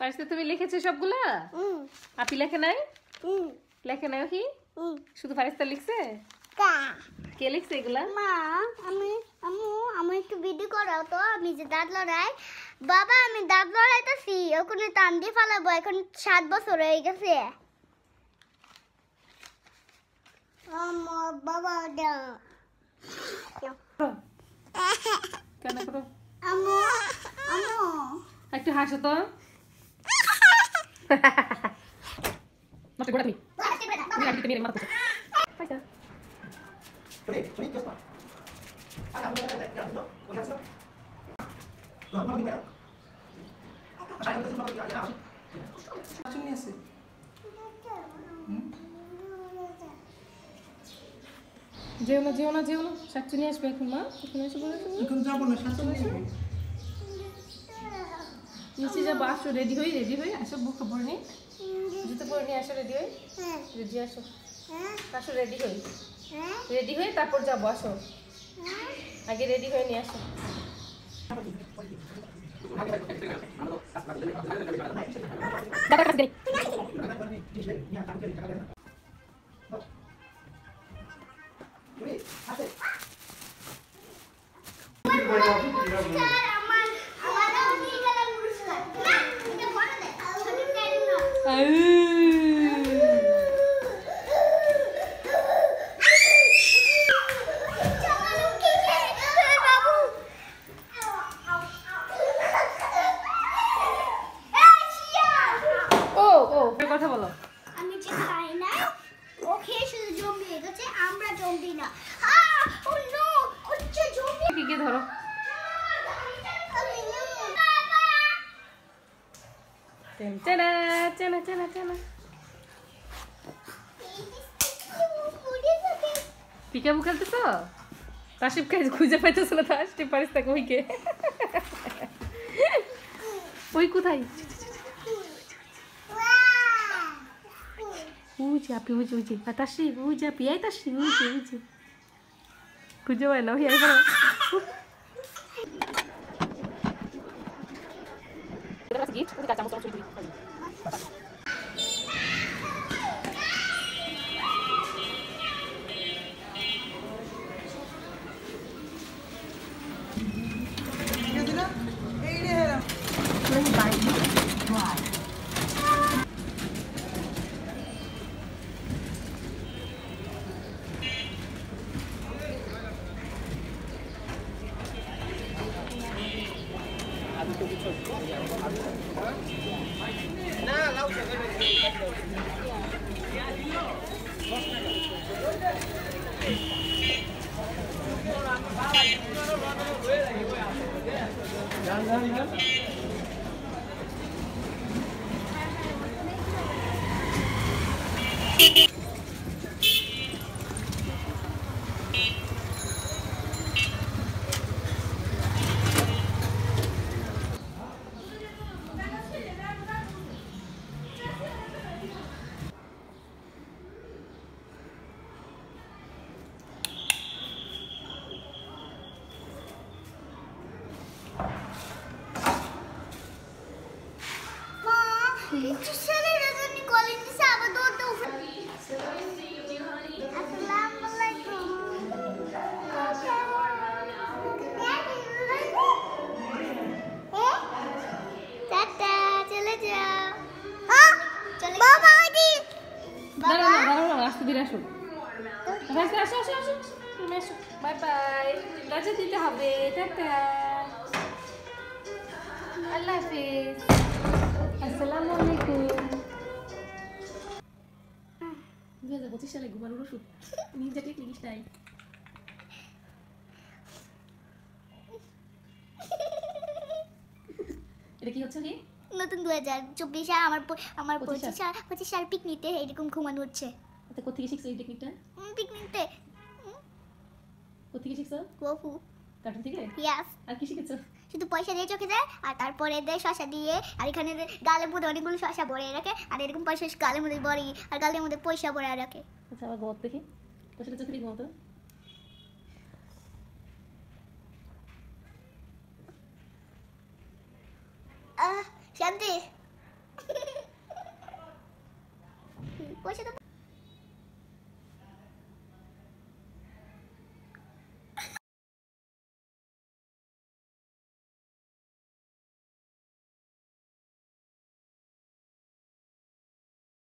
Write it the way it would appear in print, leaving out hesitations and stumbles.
ফারিস্তা তুমি লিখেছো সবগুলা? আপি লেখে নাই? লেখে নাই কি? শুধু ফারিস্তা লিখছে? কে লিখছে এগুলা? মা আমি একটু ভিডিও করাও তো। আমি যে দাঁত লড়াই, বাবা আমি দাঁত লড়াইতেছি, ওখানে টান দিয়ে ফালাবো। এখন 7 বছর হয়ে গেছে। আমার বাবা কেন করো? আমু একটু হাসো তো। নষ্ট করে তুমি আগে তুমি মারতে ফারিস্তা যেও না শাকচুনি আসবে এখন। মা এখন এসে বলেছো এখন যাবো না, শাকচুনি আসবে। নিচে যাবো, আসো রেডি হই আসো, বুক পরে নি, জুতো পরে নিয়ে আসো, রেডি আসো, আসো রেডি হই তারপর যাবো। আসো আগে রেডি হয়ে নিয়ে আসো। দাদার কাছে যাই। কথা বলো। আমি যে খাই না, ও খেয়ে শুধু জম্বি হয়ে গেছে, আমরা জম্বি না। ও নো, হচ্ছে জম্বি। পিকে ধরো। চেনা চেনা চেনা চেনা পিকাবু খেলতেছো? তাসিফ খাই খুঁজে পাইতেছ না, আসতে পারিস তাকে ওইকে। ওই কোথায়? উজে আপি উজে তাসি উজে আপি আই তাসি উজে খুঁজে পাই না ওই আই বলো। গিফট ওই কাঁচা মশলা ছুরি বাই বাই। রাজা দিতে হবে। টাটা, আল্লাহ হাফিজ, আসসালামু আলাইকুম। 2025 সালে ঘুমানোর ওষুধ নিনজা টেকনিক স্টাইল। এটা কি হচ্ছে? কি নতুন 2024 আমার 25 সাল পিকনিকে এরকম ঘুমানো হচ্ছে। এটা কোথেকে শিখছো এই টেকনিকটা? পিকনিকতে। কোথেকে শিখছো? গোফু কার্টুন থেকে? ইয়েস। আর কি শিখেছো? শুধু পয়সা দিয়ে চোখে দেয়, আর তারপরে দেয় শসা দিয়ে, আর এখানে গালের মধ্যে অনেকগুলো শসা ভরে রাখে, আর এরকম পয়সা গালের মধ্যে ভরি, আর গালের মধ্যে পয়সা ভরে রাখে। আচ্ছা আবার ঘুমাতে দেখি, পয়সাটা চোখে দিয়ে ঘুমাতো। শান্তি পয়সা দাও